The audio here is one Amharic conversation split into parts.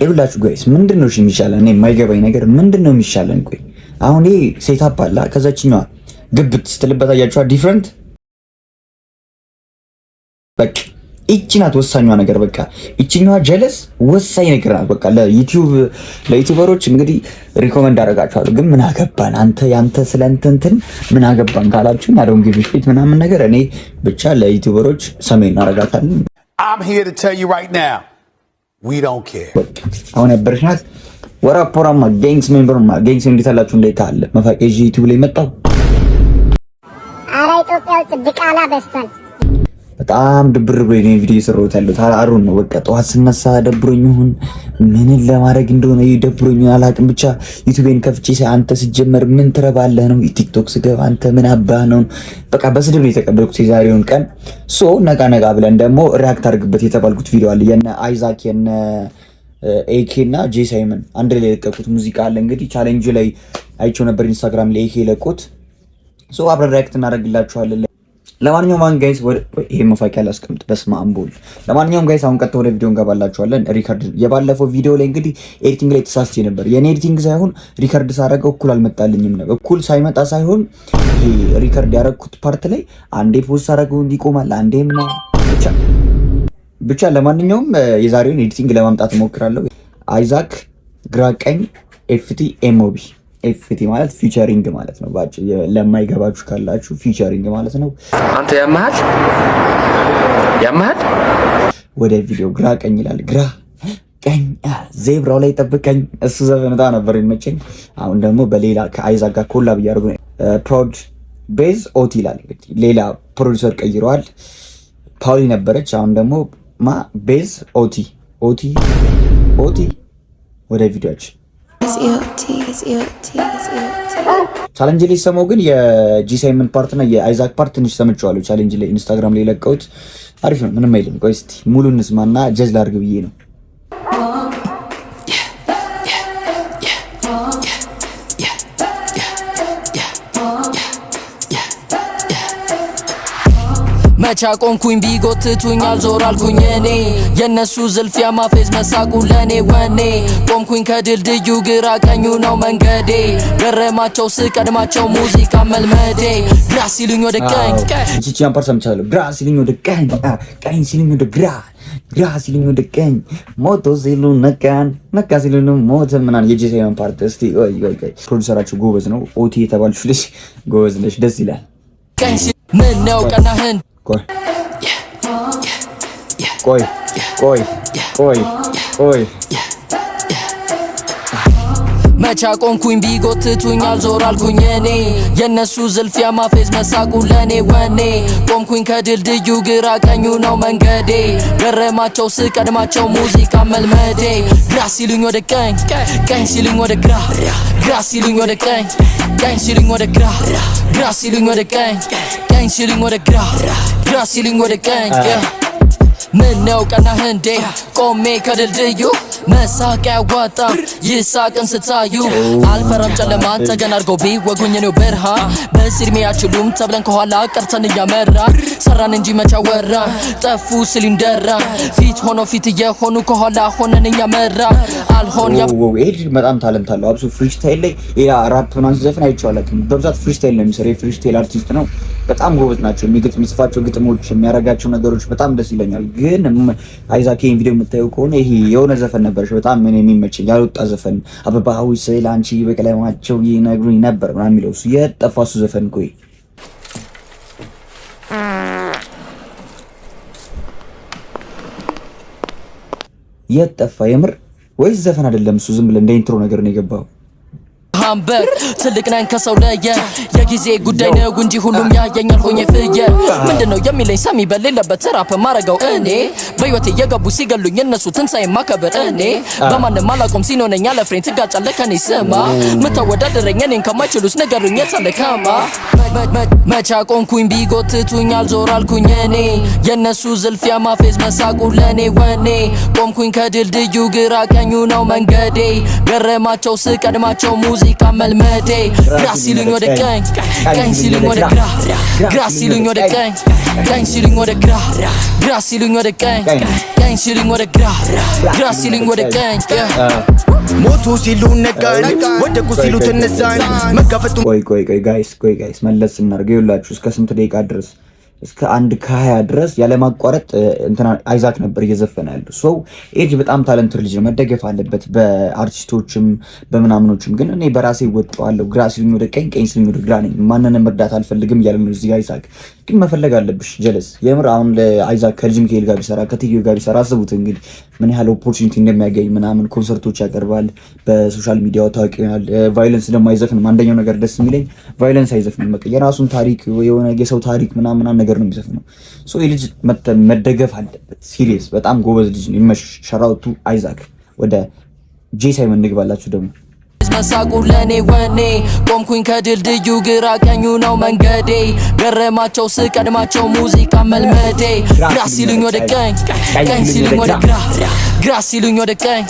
ይብላችሁ ጋይስ ምንድነው እሺ የሚሻለን? እኔ የማይገባኝ ነገር ምንድነው የሚሻለን? ቆይ አሁን ይሄ ሴታፕ አለ ከዛችኛዋ ግብት ስትልበት አያችኋ ዲፈረንት በቃ እቺ ናት ወሳኛዋ ነገር። በቃ እቺኛዋ ጀለስ ወሳኝ ነገር ናት። በቃ ለዩቲዩበሮች እንግዲህ ሪኮመንድ አደርጋችኋለሁ። ግን ምን አገባን አንተ ያንተ ስለንተንትን ምን አገባን ካላችሁ አዶን ጊቭ ሺት ምናምን ነገር እኔ ብቻ ለዩቲዩበሮች ሰሜን አደርጋታለሁ። I'm here to tell you right now we don't care። አሁን ያበረሽናት ወራፖራማ ጋንግስ ሜምበርማ ጋንግስ እንዴት አላችሁ? እንዴት አለ መፋቄጂ ዩቲዩብ ላይ መጣው። አረ ኢትዮጵያ ውስጥ ድቃላ በስቷል። በጣም ድብር ብሎኝ ነው ቪዲዮ የሰራሁት ያለሁት። አሩን ነው በቃ ጠዋት ስነሳ ደብሮኝ ይሁን ምንን ለማድረግ እንደሆነ ይደብሮኝ አላውቅም። ብቻ ዩቲዩብን ከፍቼ አንተ ሲጀመር ምን ትረባለህ ነው፣ ቲክቶክ ስገባ አንተ ምን አባህ ነው፣ በቃ በስድብ ነው የተቀበልኩት የዛሬውን ቀን። ሶ ነጋ ብለን ደግሞ ሪአክት አድርግበት የተባልኩት ቪዲዮ አለ የነ አይዛክ የነ ኤኬ እና ጄ ሳይመን አንድ ላይ የለቀቁት ሙዚቃ አለ። እንግዲህ ቻሌንጅ ላይ አይቼው ነበር ኢንስታግራም ላይ ኤኬ ለቆት። ሶ አብረን ሪአክት እናደርግላችኋለን። ለማንኛውም አሁን ጋይስ ይሄ መፋቂያ ላስቀምጥ በስመ አብ ወልድ። ለማንኛውም ጋይስ አሁን ቀጥታ ወደ ቪዲዮ እንገባላችኋለን። ሪከርድ የባለፈው ቪዲዮ ላይ እንግዲህ ኤዲቲንግ ላይ ተሳስቼ ነበር። የኔ ኤዲቲንግ ሳይሆን ሪከርድ ሳደርገው እኩል አልመጣልኝም ነበር። እኩል ሳይመጣ ሳይሆን ይሄ ሪከርድ ያደረኩት ፓርት ላይ አንዴ ፖስት አደረገው እንዲቆማል አንዴ ምና ብቻ ለማንኛውም የዛሬውን ኤዲቲንግ ለማምጣት እሞክራለሁ። አይዛክ ግራቀኝ ኤፍቲ ኤምኦቢ ኤፍቲ ማለት ፊቸሪንግ ማለት ነው። ባጭ ለማይገባችሁ ካላችሁ ፊቸሪንግ ማለት ነው። አንተ ያማሃል ወደ ቪዲዮ ግራ ቀኝ ይላል። ግራ ቀኝ ዜብራው ላይ ጠብቀኝ። እሱ ዘፈንታ ነበር ይመቸኝ። አሁን ደግሞ በሌላ ከአይዛክ ጋር ኮላብ እያደረጉ ፕሮድ ቤዝ ኦቲ ይላል። እንግዲህ ሌላ ፕሮዲውሰር ቀይረዋል። ፓውሊ ነበረች። አሁን ደግሞ ቤዝ ኦቲ ወደ ቪዲዮአችን ቻሌንጅ ላይ ሰሞው ግን የጂ ሳይመን ፓርት እና የአይዛክ ፓርት ትንሽ ሰምቼዋለሁ። ቻሌንጅ ላይ ኢንስታግራም ላይ ለቀውት አሪፍ ነው። ምንም አይልም። ቆይ እስቲ ሙሉ እንስማና ጀጅ ላድርግ ብዬ ነው። መቻ ቆንኩኝ ቢጎትቱኝ አልዞር አልኩኝ እኔ የነሱ ዝልፊያ ማፌዝ መሳቁ ለኔ ወኔ ቆምኩኝ ከድልድዩ ግራ ቀኙ ነው መንገዴ ገረማቸው ስቀድማቸው ሙዚቃ መልመዴ ግራ ሲሉኝ ወደ ቀኝ እቺን ፓርት ሰምቻለሁ። ግራ ሲሉኝ ወደ ቀኝ ቀኝ ሲሉኝ ወደ ግራ ሲሉኝ ወደ ቀኝ ሞቶ ሲሉ ነካ ሲሉ ሞት ምናምን የጄ ሳይመን ፓርት እስቲ ወይ ፕሮዲውሰራችሁ ጎበዝ ነው። ኦቲ የተባልሽ ልጅ ጎበዝ ነሽ፣ ደስ ይላል። ቀኝ ምን ነው ቀናህን ቆይ መቻ ቆንኩኝ ቢጎትቱኝ አልዞር አልኩኝ እኔ የነሱ ዝልፊያ ማፌዝ መሳቁ ለኔ ወኔ ቆምኩኝ ከድልድዩ ግራ ቀኙ ነው መንገዴ ገረማቸው ስቀድማቸው ሙዚቃ መልመዴ ግራ ሲሉኝ ወደ ቀኝ ሲሉኝ ወደ ግራ ሲሉኝ ወደ ቀኝ ሲሉኝ ወደ ግራ ሲሉኝ ወደ ቀኝ ሲሉኝ ወደ ግራ ሲሉኝ ወደ ቀኝ ምን ነው ቀናህ እንዴ ቆሜ ከድልድዩ መሳቂያ ያዋጣም ይሳቅን ስታዩ አልፈራም ጨለማን ተገን አድርገው ቢወጉኝ ነው ብርሃን በስድሜ አችሉም ተብለን ከኋላ ቀርተን እያመራን ሰራን እንጂ መቻወራን ጠፉ ሲሊንደራ ፊት ሆኖ ፊት እየሆኑ ከኋላ ሆነን እያመራን አልሆን ኤድ በጣም ታለንት አለው። አብሶ ፍሪስታይል ላይ ያ ራፕ ምናምን ዘፈን አይቼዋለሁ። በብዛት ፍሪስታይል ነው የሚሰራው። የፍሪስታይል አርቲስት ነው። በጣም ጎበዝ ናቸው። የሚጽፋቸው ግጥሞች የሚያረጋቸው ነገሮች በጣም ደስ ይለኛል። ግን አይዛክ ይሄን ቪዲዮ የምታየው ከሆነ ይሄ የሆነ ዘፈን ነበርሽ በጣም ምን የሚመቸኝ ያልወጣ ዘፈን አበባዊ ስለ አንቺ በቀለማቸው ይነግሩኝ ነበር ምናምን የሚለው እሱ የጠፋ እሱ ዘፈን ቆይ የጠፋ የምር ወይስ ዘፈን አይደለም እሱ ዝም ብለ እንደ ኢንትሮ ነገር ነው የገባው። ሃምበር ትልቅ ነን ከሰው ለየ የጊዜ ጉዳይ ነው እንጂ ሁሉም ያየኛል ሆኜ ፍየ ምንድነው የሚለኝ ሰሚ በሌለበት ራፕ ማረጋው እኔ በህይወቴ የገቡ ሲገሉኝ እነሱ ትንሳኤ ማከበር እኔ በማንም አላቆም ሲኖነኝ ያለ ፍሬን ትጋጫለህ ከኔ ስማ ምተወዳደረኝ እኔን ከማይችሉስ ነገሩኝ የተለከማ መቻ ቆንኩኝ ቢጎትቱኝ አልዞር አልኩኝ እኔ የነሱ ዝልፊያ ማፌዝ መሳቁ ለኔ ወኔ ቆምኩኝ ከድልድዩ ግራ ቀኙ ነው መንገዴ ገረማቸው ስቀድማቸው ሙዚቃ ሙዚቃ መልመዴ ግራ ሲሉኝ ወደ ቀኝ ቀኝ ሲሉኝ ወደ ግራ ግራ ሲሉኝ ወደ ቀኝ ቀኝ ሲሉኝ ወደ ግራ ግራ ሲሉኝ ወደ ቀኝ ቀኝ ሲሉኝ ወደ ግራ ግራ ሲሉኝ ወደ ቀኝ ሞቱ ሲሉ ነጋን ወደቁ ሲሉ ተነሳን መጋፈጡ ቆይ ጋይስ መለስ እናድርገው። ይኸውላችሁ እስከ ስንት ደቂቃ ድረስ እስከ 1:20 ድረስ ያለማቋረጥ እንትና አይዛክ ነበር እየዘፈነ ያለው። ሶ ኤጅ በጣም ታለንትድ ልጅ ነው፣ መደገፍ አለበት በአርቲስቶችም በምናምኖችም። ግን እኔ በራሴ ወጣዋለሁ። ግራ ሲሉኝ ወደ ቀኝ ቀኝ ሲሉኝ ወደ ግራ ነኝ። ማንንም መርዳት አልፈልግም እያለ ነው እዚህ አይዛክ። ግን መፈለግ አለብሽ ጀለስ። የምር አሁን ለአይዛክ ከልጅ ሚካኤል ጋር ቢሰራ ከትዮ ጋር ቢሰራ አስቡት እንግዲህ ምን ያህል ኦፖርቹኒቲ እንደሚያገኝ ምናምን። ኮንሰርቶች ያቀርባል፣ በሶሻል ሚዲያው ታዋቂ ይሆናል። ቫዮለንስ ደግሞ አይዘፍንም። አንደኛው ነገር ደስ የሚለኝ ቫዮለንስ አይዘፍንም። በቃ የራሱን ታሪክ የሆነ የሰው ታሪክ ምናምን ነገር ነው የሚዘፍነው። ሶ የልጅ መደገፍ አለበት። ሲሪየስ በጣም ጎበዝ ልጅ ነው። ይመሽ ሻራውቱ አይዛክ። ወደ ጄ ሳይመን እንግባላችሁ ደግሞ መሳቁ ለኔ ወኔ ቆምኩኝ ከድልድዩ ግራ ቀኙ ነው መንገዴ ገረማቸው ስቀድማቸው ሙዚቃ መልመዴ ግራ ሲሉኝ ወደ ቀኝ ቀኝ ሲሉኝ ወደ ግራ ግራ ሲሉኝ ወደ ቀኝ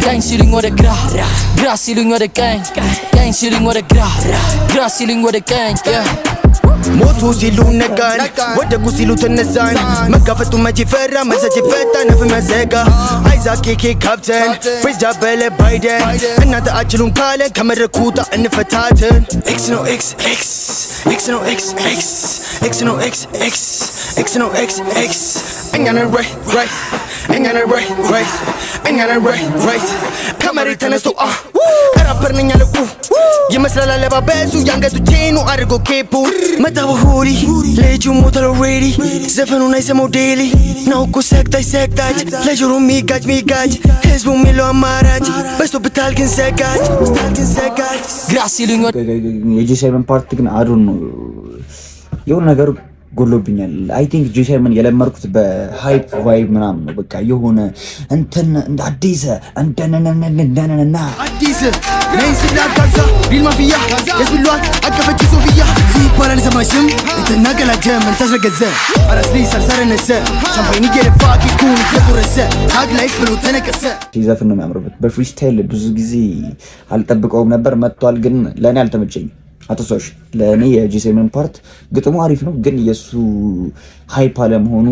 ቀኝ ሲሉኝ ወደ ግራ ግራ ሲሉኝ ወደ ቀኝ ቀኝ ሲሉኝ ወደ ግራ ግራ ሲሉኝ ወደ ቀኝ ሞቱ ሲሉ ነጋን ወደቁ ሲሉ ተነሳን መጋፈጡ መቼ ፈራ መሰች ፈታ ነፍ መዘጋ አይዛክ ኬኬ ካፕተን ፕሬዝዳንት በለ ባይደን እናንተ አችሉም ካለ ከመድረኩታ እንፈታትን ኤክስ ነው ኤክስ ኤክስ ኤክስ ነው ኤክስ ኤክስ ኤክስ ነው ኤክስ ኤክስ ኤክስ ነው ኤክስ ኤክስ እኛ ነን ራይት ራይት እኛ ነን ራይት ራይት እኛ ነን ራይት ራይት ከመሬት ተነስቶ ራፐር ነኝ አለ ይመስላል አለባበሱ ያንገቱ ቼኑ አድርጎ ኬፑ መጣው ሁሪ ልጁ ሞተር ሬዲ ዘፈኑን አይሰማው ዴሊ ነው እኮ ሰግታች ለጆሮ ሚጋጅ ህዝቡ የሚለው አማራጭ በዝቶብታል ግን ሰጋጅ ግራ ሲሉኝ የጄ ሳይመን ፓርት ግን አዱን ነው የሆነ ነገር ጎሎብኛል። አይ ቲንክ ጄ ሳይመን የለመርኩት በሃይፕ ቫይብ ምናምን ነው። በቃ የሆነ እንትን እንደ አዲስ እንደነነነነነና አዲስ ነኝ ሲዳጋዛ ሪል ማፊያ የስብሏት አቀፈች ሶፊያ ሲባላል ሰማሽም የተናገላጀ ምን ተዘገዘ አራስሊ ሰልሰረነሰ ሻምፓይኒ የለፋቂ ኩን ተቆረሰ ታግ ላይክ ብሎ ተነቀሰ ሲዘፍን ነው የሚያምርበት። በፍሪስታይል ብዙ ጊዜ አልጠብቀውም ነበር፣ መጥቷል። ግን ለእኔ አልተመቸኝም። አተሶሽ ለኔ የጄ ሳይመን ፓርት ግጥሙ አሪፍ ነው፣ ግን የሱ ሃይፕ አለመሆኑ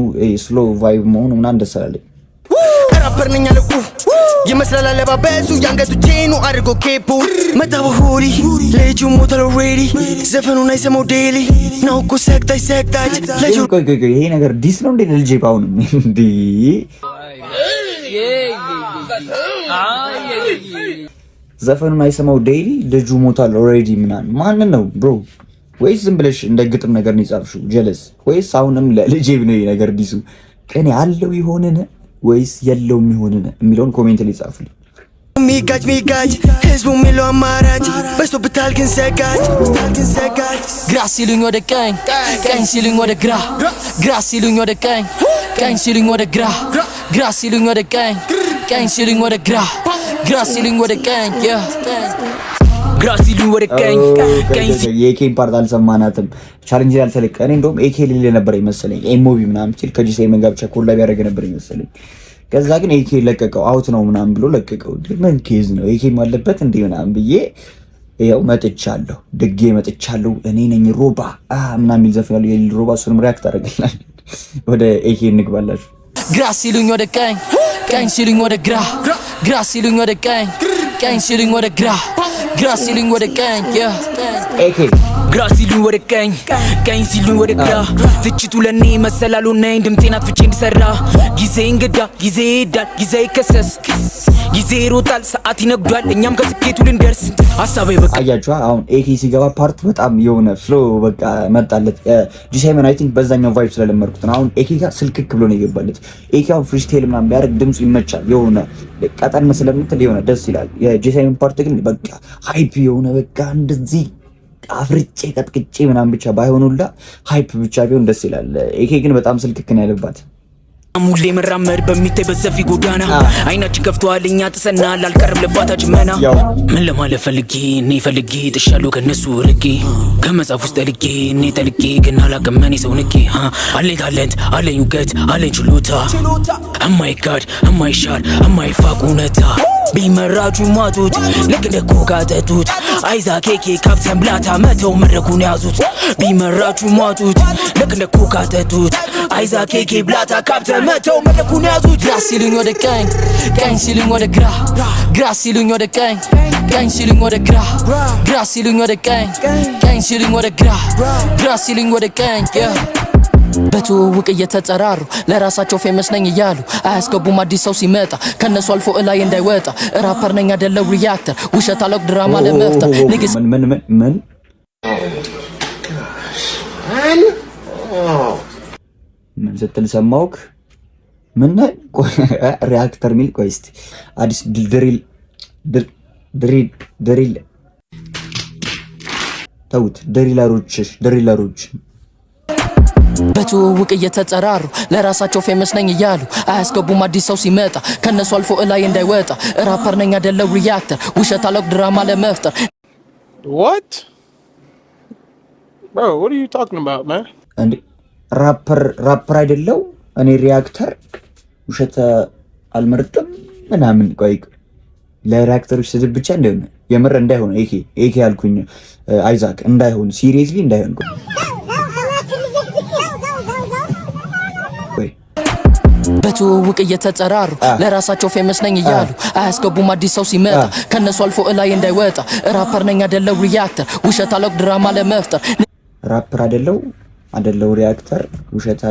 ስሎ ቫይብ መሆኑ ምናምን ደስ አላለኝ። ራፐር ነኝ አለ ይመስላል አለባበሱ ያንገቱ ቼኑ አድርጎ ኬፑ መጣው ሁሪ ልጁ ሞተር ሬዲ ዘፈኑን አይሰማው ዴሊ ነው እኮ ሰግታች ይሄ ነገር ዲስ ነው እንዴ? ልጄ ባውንም እንዴ ዘፈኑን አይሰማው ዴይሊ ልጁ ሞታል ኦሬዲ ምናምን ማንን ነው ብሮ? ወይስ ዝም ብለሽ እንደ ግጥም ነገር ነው የጻፍሽው ጀለስ? ወይስ አሁንም ለልጄ ነው ይሄ ነገር ዲሱ ቅኔ አለው ይሆንን ወይስ የለውም ይሆንን የሚለውን ኮሜንት ላይ ጻፉልኝ። ሚጋጅ ህዝቡ የሚለው አማራጭ በዝቶብታል ግን ሰጋጅ ግራ ሲሉኝ ወደ ቀኝ ቀኝ ሲሉኝ ወደ ግራ ግራ ሲሉኝ ወደ ቀኝ ቀኝ ሲሉኝ ወደ ግራ ግራ ሲሉኝ ወደ ቀኝ ቀኝ ሲሉኝ ወደ ግራ ግራ ሲሉኝ ወደ ቀኝ ግራ ሲሉኝ ወደ ቀኝ ቀኝ የኤኬን ፓርት አልሰማናትም። ቻሌንጅ ያልተለቀ እኔ እንደውም ኤኬ ሊል ነበር ይመስለኝ ኤሞቢ ምናምን ሲል ከጄ ሳይመን ጋር ብቻ ኮላብ ያደረገ ነበር ይመስለኝ። ከዛ ግን ኤኬ ለቀቀው አውት ነው ምናምን ብሎ ለቀቀው። ምን ኬዝ ነው ኤኬም አለበት እንዴ ምናምን ብዬ ያው መጥቻለሁ እኔ ነኝ ሮባ ምናምን የሚል ዘፈን ያለው የሊል ሮባ እሱንም ሪያክት አደረግልናል። ወደ ኤኬ እንግባላችሁ። ግራ ሲሉኝ ወደ ቀኝ ቀኝ ሲሉኝ ወደ ግራ ግራ ሲሉኝ ወደ ቀኝ ቀኝ ሲሉኝ ወደ ግራ ግራ ሲሉኝ ወደ ቀኝ ኤኬ ግራ ሲሉኝ ወደ ቀኝ ቀኝ ሲሉኝ ወደ ግራ ትችቱ ለኔ መሰላሉ ነኝ ድምጤን አጥፍቼ እንድሰራ ጊዜ እንግዳ ጊዜ ይሄዳል ጊዜ ይከሰስ ጊዜ ይሮጣል ሰዓት ይነግዷል እኛም ከስኬቱ ልንደርስ ሐሳቤ በቃ አያችሁ። አሁን ኤኬ ሲገባ ፓርት በጣም የሆነ ፍሎ በቃ መጣለት። ጄ ሳይመን አይ ቲንክ በዛኛው ቫይብ ስለለመድኩት ነው። አሁን ኤኬ ጋር ስልክክ ብሎ ነው የገባለት። ኤኬ አሁን ፍሪስታይል ምናምን ቢያደርግ ድምፁ ይመቻል። የሆነ ቀጠን ስለምትል የሆነ ደስ ይላል። የጄ ሳይመን ፓርት ግን በቃ ሃይፕ የሆነ በቃ እንደዚህ አፍርጬ ቀጥቅጬ ምናምን ብቻ ባይሆኑላ ሃይፕ ብቻ ቢሆን ደስ ይላል። ኤኬ ግን በጣም ስልክክ ነው ያለባት። ሙሌ መራመድ በሚታይ በሰፊ ጎዳና አይናችን ከፍቷል እኛ ጥሰናል አልቀርም ልባታችን መና ምን ለማለት ፈልጌ እኔ ፈልጌ ጥሻለሁ ከነሱ ርቄ ከመጽሐፍ ውስጥ ጠልቄ እኔ ጠልቄ ግን አላቅም እኔ ሰው ንቄ አለኝ ታለንት አለኝ እውቀት አለኝ ችሎታ እማይካድ እማይሻር እማይፋቅ እውነታ ቢመራችሁ ማቱት ልክ እንደ ኮካ ጠጡት አይዛ ኬኬ ካፕቴን ብላታ መተው መድረኩን ያዙት ቢመራችሁ ማቱት ልክ እንደ ኮካ ጠጡት አይዛ ኬኬ ብላታ ካፕቴን መተው መድረኩን ያዙት ግራ ሲሉኝ ወደ ቀኝ ቀኝ ሲሉኝ ወደ ግራ ግራ ሲሉኝ ወደ ቀኝ ቀኝ ሲሉኝ ወደ ግራ ግራ ሲሉኝ ወደ ቀኝ ቀኝ ሲሉኝ ወደ ግራ ግራ ሲሉኝ ወደ ቀኝ በትውውቅ እየተጠራሩ ለራሳቸው ፌመስ ነኝ እያሉ አያስገቡም አዲስ ሰው ሲመጣ ከነሱ አልፎ እላይ እንዳይወጣ ራፐር ነኝ አይደለው ሪያክተር ውሸት አለቅ ድራማ ለመፍጠር ንግስ ምን ስትል ሰማውክ ምን ሪያክተር ሚል ቆይ እስቲ አዲስ ድሪል ተውት ድሪለሮች በትውውቅ እየተጠራሩ ለራሳቸው ፌመስ ነኝ እያሉ አያስገቡም አዲስ ሰው ሲመጣ ከነሱ አልፎ እላይ እንዳይወጣ ራፐር ነኝ አይደለው ሪያክተር ውሸት አለቅ ድራማ ለመፍጠር What? Bro, what are you talking about, man? እንዴ ራፐር አይደለው እኔ ሪያክተር ውሸት አልመርጥም ምናምን ቆይ ለሪያክተሮች ስድብ ብቻ እንደሆነ የምር እንዳይሆን ኤኬ ያልኩኝ አይዛክ እንዳይሆን ሲሪየስሊ እንዳይሆን በትውውቅ እየተጠራሩ ለራሳቸው ፌመስ ነኝ እያሉ አያስገቡም አዲስ ሰው ሲመጣ ከነሱ አልፎ እላይ እንዳይወጣ ራፐር ነኝ አይደለው ሪያክተር ውሸት አለቅ ድራማ ለመፍጠር ራፐር አይደለው ሪያክተር ውሸት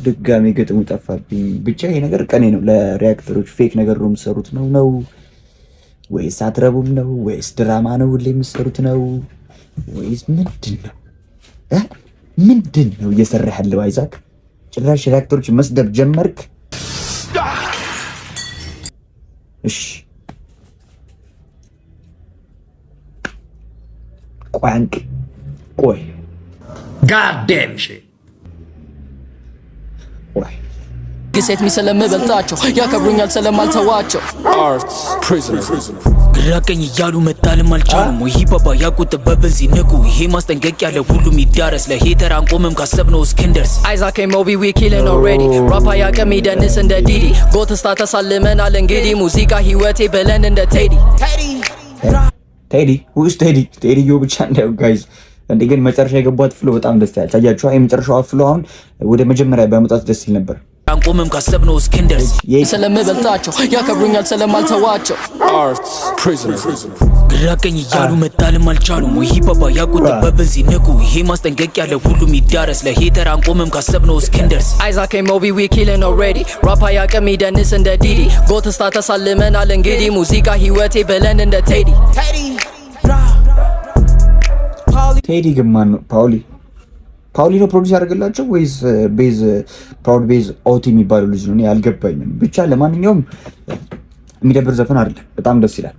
ድጋሚ ገጥሙ ጠፋብኝ ብቻ ይሄ ነገር ቀኔ ነው ለሪያክተሮች ፌክ ነገር ነው የምትሰሩት ነው ወይስ አትረቡም ነው ወይስ ድራማ ነው ሁሌ የምትሰሩት ነው ወይስ ምንድን ነው እየሰራህ ያለው አይዛክ ጭራሽ ሪያክተሮች መስደብ ጀመርክ እሺ ቆይ God damn shit. ግሴት ስለምበልጣቸው ያከብሩኛል ስለማልተዋቸው Arts prisoner. ግራቀኝ እያሉ መጣልም አልቻሉም ወይ ሂፓፓ ያቁጥበብን ሲነቁ ይሄ ማስጠንቀቂያ ለሁሉም ይዳረስ ለሄተር አንቆምም ካሰብነው እስክንደርስ አይዛክ ሞቢ ዊ ኪሊንግ ኦልሬዲ ራፓ ያቀም ይደንስ እንደ ዲዲ ጎት ስታተስ አልመናል እንግዲህ ሙዚቃ ህይወቴ በለን እንደ ቴዲ ብቻ እንዳው ጋይዝ እንዴ ግን መጨረሻ የገባት ፍሎ በጣም ደስ ያለች አያችሁ የመጨረሻው ፍሎ አሁን ወደ መጀመሪያ በመጣት ደስ ይል ነበር አንቆምም ካሰብነው እስክንደርስ ስለምበልጣቸው ያከብሩኛል ስለማልተዋቸው Arts prisoner. ግራቀኝ እያሉ መጣልም አልቻሉም ወይ ሂፓፓ ያቁጥበብን ሲነቁ ይሄ ማስጠንቀቂያ ለሁሉም ይዳረስ ለሄተር አንቆምም ካሰብነው እስክንደርስ አይዛክ ሞቢ ዊ ኪሊንግ ኦልሬዲ ራፓ ያቀም ይደንስ እንደ ዲዲ ጎት ስታተስ አልመናል እንግዲህ ሙዚቃ ህይወቴ በለን እንደ ቴዲ ግን ማን ነው ፓውሊ ነው ፕሮዲዩስ ያደርግላቸው ወይስ ፕራውድ ቤዝ ኦቲ የሚባለው ልጅ ነው? እኔ አልገባኝም። ብቻ ለማንኛውም የሚደብር ዘፈን አይደለም። በጣም ደስ ይላል።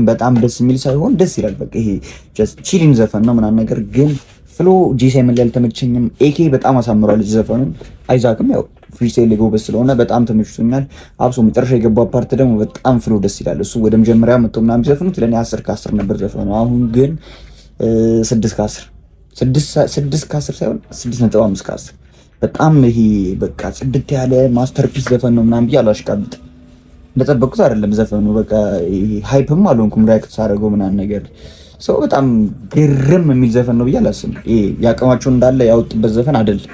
በጣም ደስ የሚል ሳይሆን ደስ ይላል። በቃ ይሄ ጀስት ቺሊንግ ዘፈን ነው ምናምን ነገር ግን ፍሎ ጂሳይመን ላይ አልተመቸኝም። ኤኬ በጣም አሳምሯል ዘፈኑን። አይዛክም ያው ፍሪስታይል ጎበዝ ስለሆነ በጣም ተመችቶኛል። አብሶ መጨረሻ የገባው ፓርት ደግሞ በጣም ፍሎ ደስ ይላል። እሱ ወደ መጀመሪያ መጥቶ ምናምን ዘፈኑት ለኔ 10 ከ10 ነበር ዘፈኑ። አሁን ግን 6 ከ10 ሳይሆን 6.5 ከ10 በጣም ይሄ በቃ ጽድት ያለ ማስተርፒስ ዘፈን ነው ምናምን ብዬ አላሽቃብጥ እንደጠበቅኩት አይደለም ዘፈኑ። በቃ ሃይፕም አልሆንኩም ሪአክት ሳደርገው ምናምን ነገር ሰው በጣም ግርም የሚል ዘፈን ነው ብዬ አላስብም። ይሄ ያቀማቸው እንዳለ ያወጡበት ዘፈን አይደለም።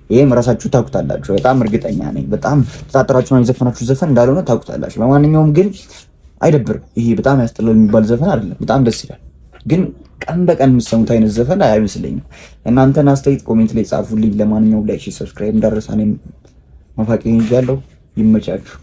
ይሄም ራሳችሁ ታውቁታላችሁ፣ በጣም እርግጠኛ ነኝ። በጣም ተጣጣራችሁ ነው የዘፈናችሁ ዘፈን እንዳልሆነ ታውቁታላችሁ። ለማንኛውም ግን አይደብርም። ይሄ በጣም ያስጠላል የሚባል ዘፈን አይደለም፣ በጣም ደስ ይላል። ግን ቀን በቀን የምትሰሙት አይነት ዘፈን አይመስለኝም። እናንተን አስተያየት ኮሜንት ላይ ጻፉልኝ። ለማንኛውም ላይክ፣ ሰብስክራይብ እንዳረሳኔ ማፋቂኝ ይያለው። ይመቻችሁ።